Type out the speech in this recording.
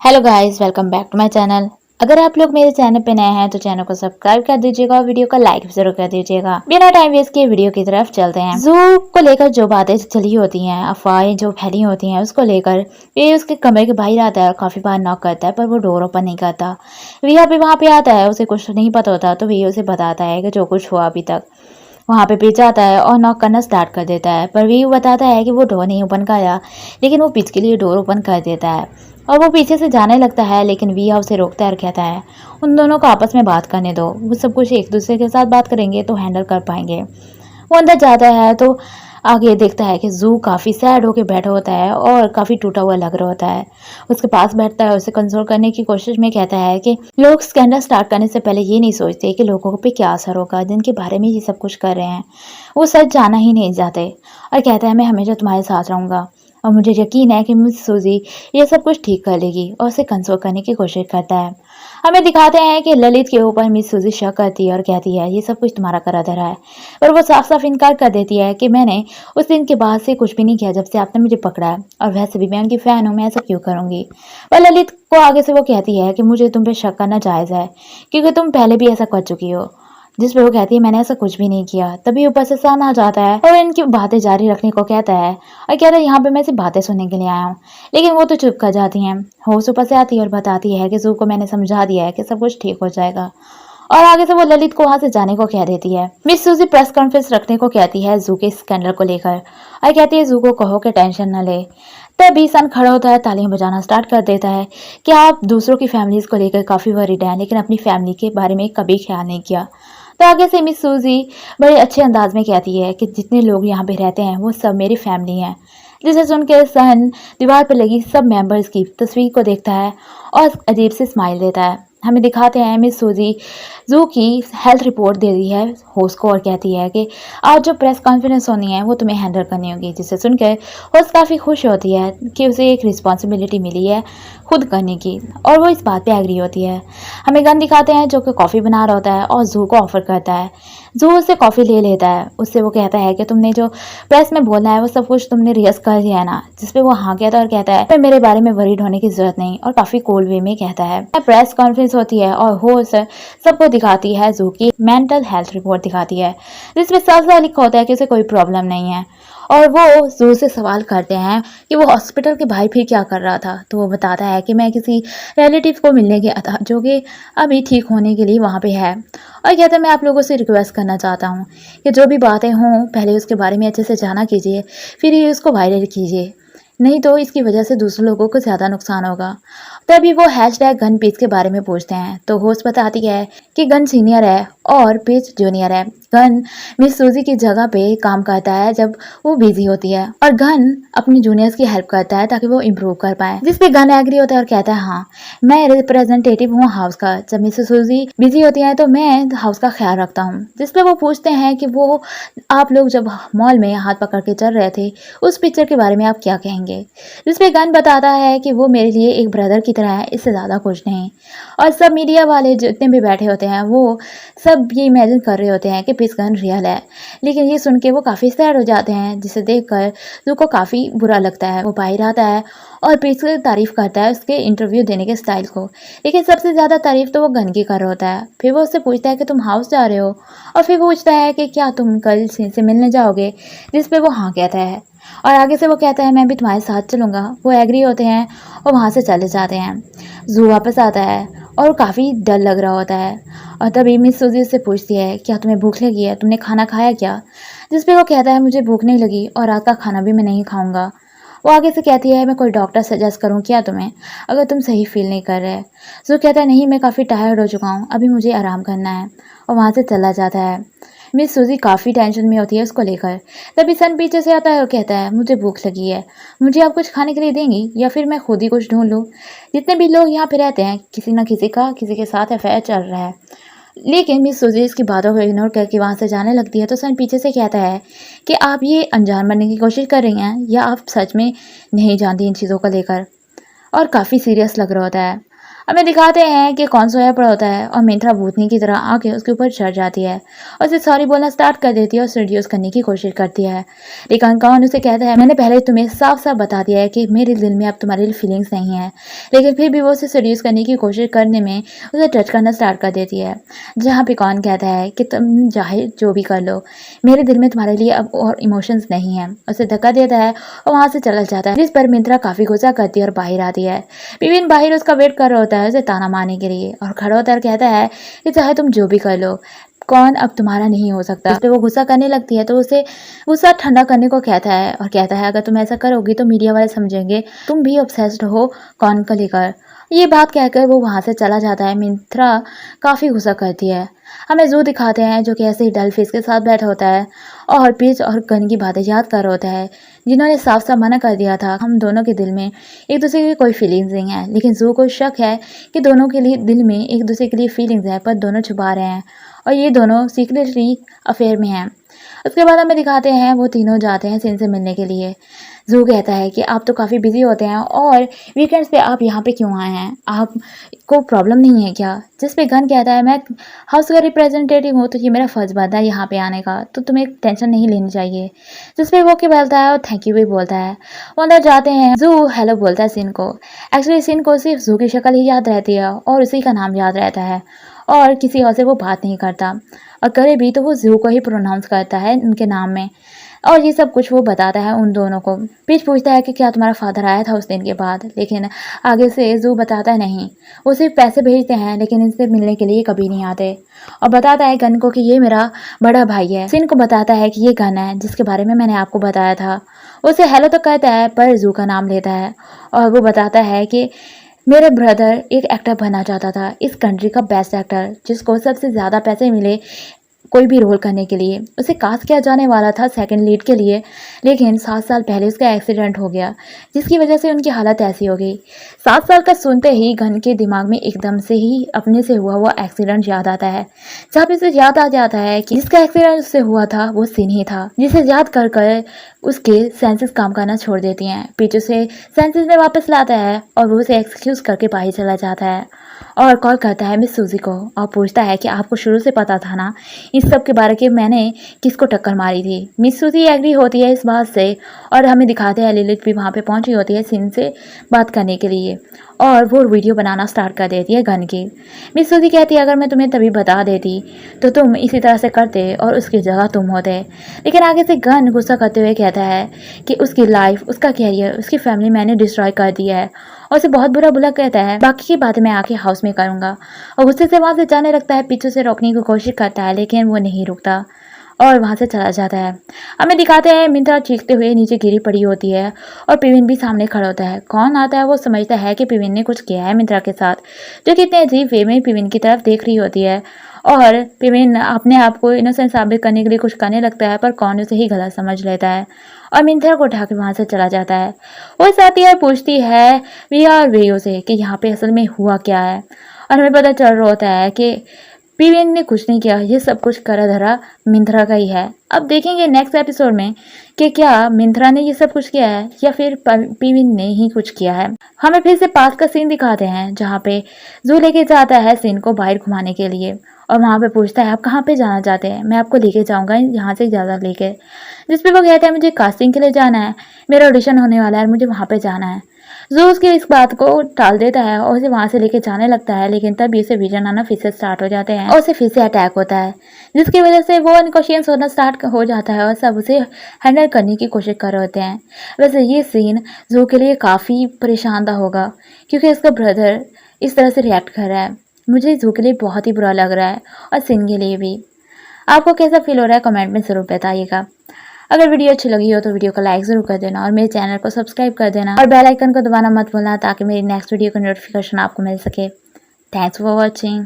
Hello guys, welcome back to my channel. अगर आप लोग मेरे चैनल पे नए हैं तो चैनल को सब्सक्राइब कर दीजिएगा और वीडियो को लाइक जरूर कर दीजिएगा। बिना टाइम वेस्ट किए वीडियो की तरफ चलते हैं। जू को लेकर जो बातें चली होती हैं, अफवाहें जो फैली होती हैं, उसको लेकर ये उसके कमरे के बाहर आता है और काफी बार नॉक करता है, पर वो डोर ओपन नहीं करता। रिया भी वहां पे आता है, उसे कुछ नहीं पता होता तो वही उसे बताता है कि जो कुछ हुआ अभी तक। वहां पे पीछे आता है और नॉक करना स्टार्ट कर देता है, पर वी बताता है कि वो डोर नहीं ओपन करा, लेकिन वो पीछे के लिए डोर ओपन कर देता है और वो पीछे से जाने लगता है, लेकिन विया उसे रोकता है और कहता है उन दोनों को आपस में बात करने दो, वो सब कुछ एक दूसरे के साथ बात करेंगे तो हैंडल कर पाएंगे। वो अंदर जाता है तो आगे देखता है कि जू काफ़ी सैड होकर बैठा होता है और काफ़ी टूटा हुआ लग रहा होता है। उसके पास बैठता है, उसे कंसोल करने की कोशिश में कहता है कि लोग स्कैंडल स्टार्ट करने से पहले ये नहीं सोचते कि लोगों पे क्या असर होगा, जिनके बारे में ये सब कुछ कर रहे हैं वो सच जाना ही नहीं चाहते। और कहता है मैं हमेशा तुम्हारे साथ रहूँगा और मुझे यकीन है कि मिस सूजी ये सब कुछ ठीक कर लेगी, और उसे कंसोल करने की कोशिश करता है। हमें दिखाते हैं कि ललित के ऊपर मिस सूजी शक करती है और कहती है ये सब कुछ तुम्हारा करा धरा है, पर वो साफ साफ इनकार कर देती है कि मैंने उस दिन के बाद से कुछ भी नहीं किया जब से आपने मुझे पकड़ा है, और वैसे भी मैं उनकी फैन हूँ, मैं ऐसा क्यों करूंगी। पर ललित को आगे से वो कहती है कि मुझे तुम पे शक करना जायज़ है, क्योंकि तुम पहले भी ऐसा कर चुकी हो। जिस पे वो कहती है मैंने ऐसा कुछ भी नहीं किया। तभी ऊपर से सान आ जाता है और इनकी बातें जारी रखने को कहता है और कहता है यहाँ पे मैं सिर्फ बातें सुनने के लिए आया हूँ, लेकिन वो तो चुप कर जाती हैं। होश ऊपर से आती है और बताती है कि जू को मैंने समझा दिया है कि सब कुछ ठीक हो जाएगा, और आगे से वो ललित को वहां से जाने को कह देती है। मिस सूजी प्रेस कॉन्फ्रेंस रखने को कहती है जू के स्कैंडल को लेकर, और कहती है जू को कहो कि टेंशन न ले। तभी सन खड़ा होता है, तालियां बजाना स्टार्ट कर देता है कि आप दूसरों की फैमिलीज को लेकर काफी वरीड हैं, लेकिन अपनी फैमिली के बारे में कभी ख्याल नहीं किया। तो आगे से मिस सूजी बड़े अच्छे अंदाज में कहती है कि जितने लोग यहाँ पे रहते हैं वो सब मेरी फैमिली हैं। जिसे सुनकर सन दीवार पर लगी सब मेंबर्स की तस्वीर को देखता है और अजीब से स्माइल देता है। हमें दिखाते हैं मिस सूजी जू की हेल्थ रिपोर्ट दे रही है होस्ट को और कहती है कि आज जो प्रेस कॉन्फ्रेंस होनी है वो तुम्हें हैंडल करनी होगी, जिसे सुनकर होस्ट काफ़ी खुश होती है कि उसे एक रिस्पॉन्सिबिलिटी मिली है खुद करने की, और वो इस बात पे एग्री होती है। हमें गन दिखाते हैं जो कि कॉफ़ी बना रहा होता है और जू को ऑफर करता है। जू उससे कॉफ़ी ले लेता है, उससे वो कहता है कि तुमने जो प्रेस में बोलना है वो सब कुछ तुमने रिहर्स कर लिया है ना, जिसपे वो हाँ कहता है और कहता है मेरे बारे में वरीड होने की जरूरत नहीं, और काफ़ी कोल्ड वे में कहता है। प्रेस कॉन्फ्रेंस होती है और होस्ट सबको दिखाती है जू की मेंटल हेल्थ रिपोर्ट दिखाती है, जिसमें साफ साफ लिखा होता है कि उसे कोई प्रॉब्लम नहीं है। और वो जू से सवाल करते हैं कि वो हॉस्पिटल के बाहर फिर क्या कर रहा था, तो वो बताता है कि मैं किसी रिलेटिव को मिलने गया था जो कि अभी ठीक होने के लिए वहाँ पे है, और कहता है मैं आप लोगों से रिक्वेस्ट करना चाहता हूँ कि जो भी बातें हों पहले उसके बारे में अच्छे से जाना कीजिए, फिर ये उसको वायरल कीजिए, नहीं तो इसकी वजह से दूसरे लोगों को ज़्यादा नुकसान होगा। तभी वो हैशटैग गन पीस के बारे में पूछते हैं, तो होस्ट बताती है कि गन सीनियर है और पीच जूनियर है। गन मिस सूजी की जगह पे काम करता है जब वो बिजी होती है, और गन अपनी जूनियर्स की हेल्प करता है ताकि वो इम्प्रूव कर पाए, जिसपे गन एग्री होता है और कहता है हाँ मैं रिप्रेजेंटेटिव हूँ हाउस का, जब मिस सूजी बिजी होती है तो मैं हाउस का ख्याल रखता हूँ। जिसपे वो पूछते हैं कि वो आप लोग जब मॉल में हाथ पकड़ के चल रहे थे उस पिक्चर के बारे में आप क्या कहेंगे, जिसपे गन बताता है कि वो मेरे लिए एक ब्रदर की तरह है, इससे ज़्यादा कुछ नहीं। और सब मीडिया वाले जितने भी बैठे होते हैं वो सब ये इमेजिन कर रहे होते हैं कि पिस गन रियल है, लेकिन ये सुन के वो काफ़ी सैड हो जाते हैं, जिसे देखकर जू को काफ़ी बुरा लगता है। वो बाहर आता है और पिस की तारीफ करता है उसके इंटरव्यू देने के स्टाइल को, लेकिन सबसे ज़्यादा तारीफ तो वो गन की कर रहा होता है। फिर वो उससे पूछता है कि तुम हाउस जा रहे हो, और फिर पूछता है कि क्या तुम कल से मिलने जाओगे, जिस पे वो हाँ कहता है, और आगे से वो कहता है मैं भी तुम्हारे साथ चलूँगा। वो एग्री होते हैं और वहाँ से चले जाते हैं। जू वापस आता है और काफ़ी डर लग रहा होता है, और तभी मिस सूजी उससे पूछती है क्या तुम्हें भूख लगी है, तुमने खाना खाया क्या, जिस पे वो कहता है मुझे भूख नहीं लगी और रात का खाना भी मैं नहीं खाऊंगा। वो आगे से कहती है मैं कोई डॉक्टर सजेस्ट करूँ क्या तुम्हें, अगर तुम सही फील नहीं कर रहे। जू कहता है नहीं मैं काफ़ी टायर्ड हो चुका हूँ, अभी मुझे आराम करना है, और वहाँ से चला जाता है। मिस सूजी काफ़ी टेंशन में होती है उसको लेकर। तभी सन पीछे से आता है और कहता है मुझे भूख लगी है, मुझे आप कुछ खाने के लिए देंगी या फिर मैं खुद ही कुछ ढूंढ लूँ। जितने भी लोग यहाँ पे रहते हैं किसी न किसी का किसी के साथ अफेयर चल रहा है, लेकिन मिस सूजी इसकी बातों को इग्नोर करके वहाँ से जाने लगती है। तो सन पीछे से कहता है कि आप ये अनजान बनने की कोशिश कर रही हैं या आप सच में नहीं जानती इन चीज़ों को लेकर, और काफ़ी सीरियस लग रहा होता है। हमें दिखाते हैं कि कौन सोया पड़ा होता है और मिंत्रा भूतनी की तरह आके उसके ऊपर चढ़ जाती है और उसे सॉरी बोलना स्टार्ट कर देती है और सीढ़ियों करने की कोशिश करती है। लेकिन कौन उसे कहता है मैंने पहले तुम्हें साफ साफ बता दिया है कि मेरे दिल में अब तुम्हारे लिए फीलिंग्स नहीं है, लेकिन फिर भी वो उसे सीढ़ियों करने की कोशिश करने में उसे टच करना स्टार्ट कर देती है। जहाँ पे कौन कहता है कि तुम चाहे जो भी कर लो, मेरे दिल में तुम्हारे लिए अब और इमोशंस नहीं है। उसे धक्का देता है और वहाँ से चला जाता है, जिस पर मिंत्रा काफ़ी गुस्सा करती है और बाहर आती है। विपिन बाहर उसका वेट कर रहा होता है उसे ताना मारने के लिए और खड़ा होता है कहता है कि चाहे तुम जो भी कर लो, कौन अब तुम्हारा नहीं हो सकता। इस पे वो गुस्सा करने लगती है तो उसे गुस्सा ठंडा करने को कहता है और कहता है अगर तुम ऐसा करोगी तो मीडिया वाले समझेंगे तुम भी ऑब्सेस्ड हो कौन को लेकर। ये बात कहकर वो वहाँ से चला जाता है। मिंत्रा काफ़ी गुस्सा करती है। हमें जू दिखाते हैं जो कि ऐसे ही डल फेस के साथ बैठा होता है और पीच और गन की बातें याद कर रहा होता है, जिन्होंने साफ साफ मना कर दिया था हम दोनों के दिल में एक दूसरे की कोई फीलिंग्स नहीं है। लेकिन जू को शक है कि दोनों के लिए दिल में एक दूसरे के लिए फीलिंग्स है, पर दोनों छुपा रहे हैं और ये दोनों सीक्रेटली अफेयर में हैं। उसके बाद हमें दिखाते हैं वो तीनों जाते हैं सिन से मिलने के लिए। जू कहता है कि आप तो काफ़ी बिजी होते हैं और वीकेंड्स पे आप यहाँ पे क्यों आए हैं, आपको प्रॉब्लम नहीं है क्या। जिस पे गन कहता है मैं हाउस का रिप्रेजेंटेटिव हूँ तो ये मेरा फ़र्ज़ बनता है यहाँ पे आने का, तो तुम्हें टेंशन नहीं लेनी चाहिए। जिस पे वो के बोलता है और थैंक यू भी बोलता है। वो अंदर जाते हैं। जू हेलो बोलता है सिन को। एक्चुअली सिन को सिर्फ जू की शक्ल ही याद रहती है और उसी का नाम याद रहता है और किसी और से वो बात नहीं करता, और करे भी तो वो जू को ही प्रोनाउंस करता है उनके नाम में। और ये सब कुछ वो बताता है उन दोनों को। पीच पूछता है कि क्या तुम्हारा फादर आया था उस दिन के बाद, लेकिन आगे से जू बताता है नहीं, वो सिर्फ पैसे भेजते हैं लेकिन इनसे मिलने के लिए कभी नहीं आते। और बताता है गन को कि ये मेरा बड़ा भाई है। सिन को बताता है कि ये गन है जिसके बारे में मैंने आपको बताया था। उसे हेलो तो कहता है पर जू का नाम लेता है और वो बताता है कि मेरा ब्रदर एक एक्टर बनना चाहता था, इस कंट्री का बेस्ट एक्टर जिसको सबसे ज़्यादा पैसे मिले कोई भी रोल करने के लिए। उसे कास्ट किया जाने वाला था सेकंड लीड के लिए, लेकिन 7 साल पहले उसका एक्सीडेंट हो गया जिसकी वजह से उनकी हालत ऐसी हो गई। 7 साल का सुनते ही घन के दिमाग में एकदम से ही अपने से हुआ एक्सीडेंट याद आता है, जहाँ पे उसे याद आ जाता है कि जिसका एक्सीडेंट उससे हुआ था वो सिन ही था, जिसे याद कर कर उसके सेंसेस काम करना छोड़ देती हैं। पीछे से सेंसेस में वापस लाता है और वो उसे एक्सक्यूज करके बाहर चला जाता है और कॉल करता है मिस सूजी को और पूछता है कि आपको शुरू से पता था ना इस सब के बारे में मैंने किसको टक्कर मारी थी। मिस सूजी एग्री होती है इस बात से और हमें दिखाते हैं लिलित भी वहाँ पे पहुँची होती है सिन से बात करने के लिए और वो वीडियो बनाना स्टार्ट कर देती है गन की। मिस सूजी कहती है अगर मैं तुम्हें तभी बता देती तो तुम इसी तरह से करते और उसकी जगह तुम होते। लेकिन आगे से गन गुस्सा करते हुए कहता है कि उसकी लाइफ, उसका कैरियर, उसकी फैमिली मैंने डिस्ट्रॉय कर दिया है और उसे बहुत बुरा बुला कहता है। बाकी की बातें मैं आके हाउस में करूँगा और गुस्से से वहाँ से जाने लगता है। पीछे से रोकने की कोशिश करता है लेकिन वो नहीं रुकता और वहाँ से चला जाता है। हमें दिखाते हैं मिंत्रा चीखते हुए नीचे गिरी पड़ी होती है और पिविन भी सामने खड़ा होता है। कौन आता है वो समझता है कि पिविन ने कुछ किया है मिंत्रा के साथ, जो कि इतने अजीब वे में पिविन की तरफ देख रही होती है और पिविन अपने आप को इनोसेंट साबित करने के लिए कुछ करने लगता है, पर कौन उसे ही गलत समझ लेता है और मिंत्रा को उठा के वहाँ से चला जाता है। वो आती है पूछती है वे से कि यहाँ पे असल में हुआ क्या है और हमें पता चल रहा होता है कि पिविन ने कुछ नहीं किया, ये सब कुछ करा धरा मिंत्रा का ही है। अब देखेंगे नेक्स्ट एपिसोड में कि क्या मिंत्रा ने ये सब कुछ किया है या फिर पिविन ने ही कुछ किया है। हमें फिर से पास का सीन दिखाते हैं जहाँ पे जू लेके जाता है सीन को बाहर घुमाने के लिए और वहाँ पे पूछता है आप कहाँ पे जाना चाहते हैं, मैं आपको लेके जाऊँगा यहाँ से ज़्यादा लेके। जिस पे वो कहता है मुझे कास्टिंग के लिए जाना है, मेरा ऑडिशन होने वाला है और मुझे वहाँ पे जाना है। जो उसकी इस बात को टाल देता है और उसे वहाँ से लेके जाने लगता है, लेकिन तभी उसे विजन आना फिर से स्टार्ट हो जाते हैं और उसे फिर से अटैक होता है, जिसकी वजह से वो अनकॉन्शियस होना स्टार्ट हो जाता है और सब उसे हैंडल करने की कोशिश कर रहे होते हैं। वैसे ये सीन जो के लिए काफ़ी परेशान होगा क्योंकि उसका ब्रदर इस तरह से रिएक्ट कर रहा है। मुझे जू के लिए बहुत ही बुरा लग रहा है और सिन के लिए भी। आपको कैसा फील हो रहा है कमेंट में ज़रूर बताइएगा। अगर वीडियो अच्छी लगी हो तो वीडियो को लाइक ज़रूर कर देना और मेरे चैनल को सब्सक्राइब कर देना और बेल आइकन को दबाना मत भूलना ताकि मेरी नेक्स्ट वीडियो का नोटिफिकेशन आपको मिल सके। Thanks for watching.